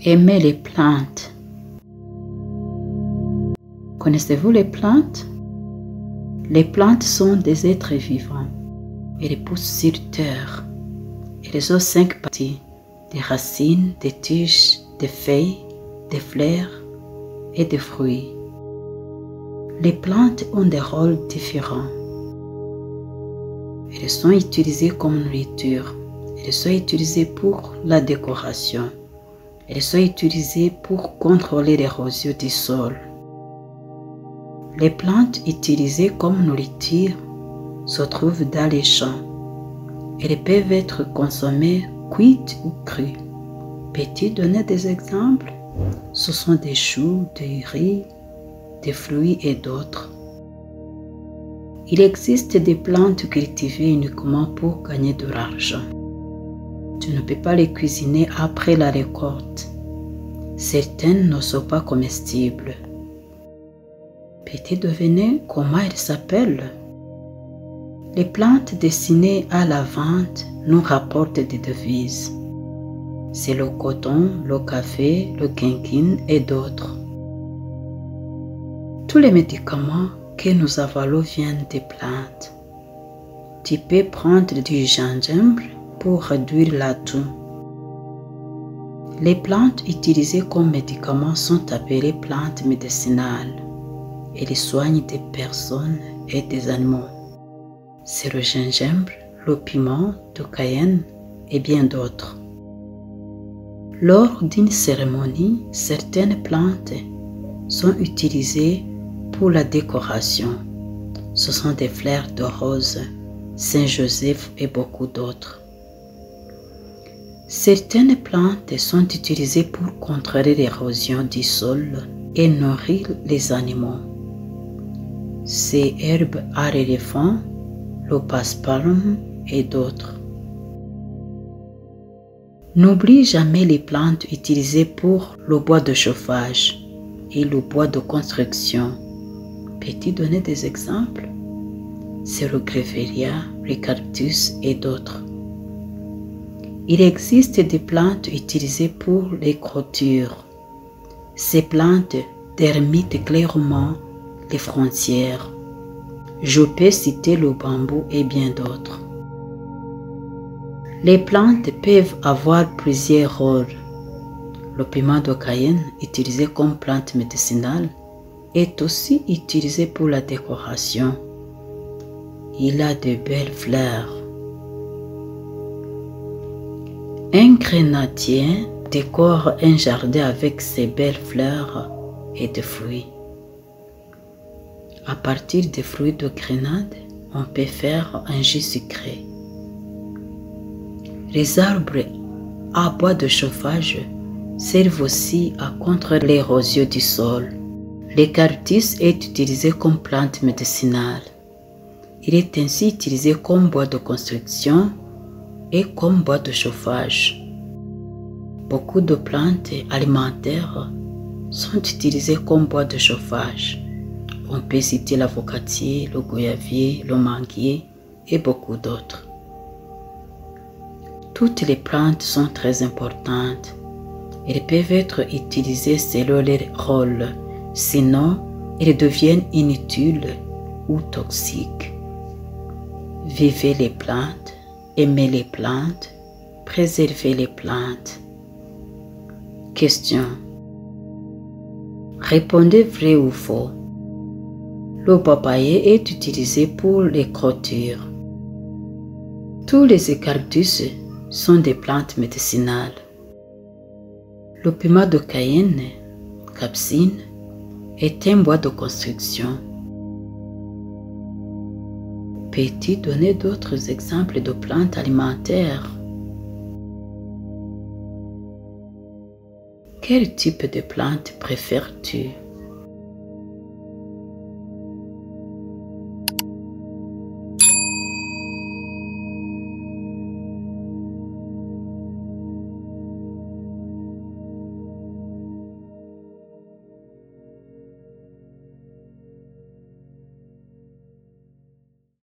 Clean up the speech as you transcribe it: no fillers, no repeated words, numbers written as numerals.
Aimer les plantes. Connaissez-vous les plantes? Les plantes sont des êtres vivants. Elles poussent sur terre. Elles ont 5 parties: des racines, des tiges, des feuilles, des fleurs et des fruits. Les plantes ont des rôles différents. Elles sont utilisées comme nourriture. Elles sont utilisées pour la décoration. Elles sont utilisées pour contrôler l'érosion du sol. Les plantes utilisées comme nourriture se trouvent dans les champs. Elles peuvent être consommées cuites ou crues. Peux-tu donner des exemples? Ce sont des choux, du riz, des fruits et d'autres. Il existe des plantes cultivées uniquement pour gagner de l'argent. Tu ne peux pas les cuisiner après la récolte. Certaines ne sont pas comestibles. Peux-tu deviner comment elles s'appellent? Les plantes destinées à la vente nous rapportent des devises. C'est le coton, le café, le quinquine et d'autres. Tous les médicaments que nous avalons viennent des plantes. Tu peux prendre du gingembre pour réduire la toux. Les plantes utilisées comme médicaments sont appelées plantes médicinales. Elles soignent des personnes et des animaux. C'est le gingembre, le piment, le cayenne et bien d'autres. Lors d'une cérémonie, certaines plantes sont utilisées pour la décoration. Ce sont des fleurs de rose, Saint-Joseph et beaucoup d'autres. Certaines plantes sont utilisées pour contrôler l'érosion du sol et nourrir les animaux. Ces herbes à l'éléphant, le paspalum et d'autres. N'oublie jamais les plantes utilisées pour le bois de chauffage et le bois de construction. Peux-tu donner des exemples? C'est le grevillea, le cactus et d'autres. Il existe des plantes utilisées pour les clôtures. Ces plantes délimitent clairement les frontières. Je peux citer le bambou et bien d'autres. Les plantes peuvent avoir plusieurs rôles. Le piment de cayenne, utilisé comme plante médicinale, est aussi utilisé pour la décoration. Il a de belles fleurs. Un grenadier décore un jardin avec ses belles fleurs et des fruits. À partir des fruits de grenade, on peut faire un jus sucré. Les arbres à bois de chauffage servent aussi à contrer l'érosion du sol. L'eucalyptus est utilisé comme plante médicinale. Il est ainsi utilisé comme bois de construction et comme bois de chauffage. Beaucoup de plantes alimentaires sont utilisées comme bois de chauffage. On peut citer l'avocatier, le goyavier, le manguier et beaucoup d'autres. Toutes les plantes sont très importantes. Elles peuvent être utilisées selon leur rôle, sinon elles deviennent inutiles ou toxiques. Vivez les plantes, aimez les plantes, préservez les plantes. Question. Répondez vrai ou faux. Le papayer est utilisé pour les clôtures. Tous les eucalyptus sont des plantes médicinales. Le piment de cayenne, capsine, est un bois de construction. Peux-tu donner d'autres exemples de plantes alimentaires? Quel type de plante préfères-tu?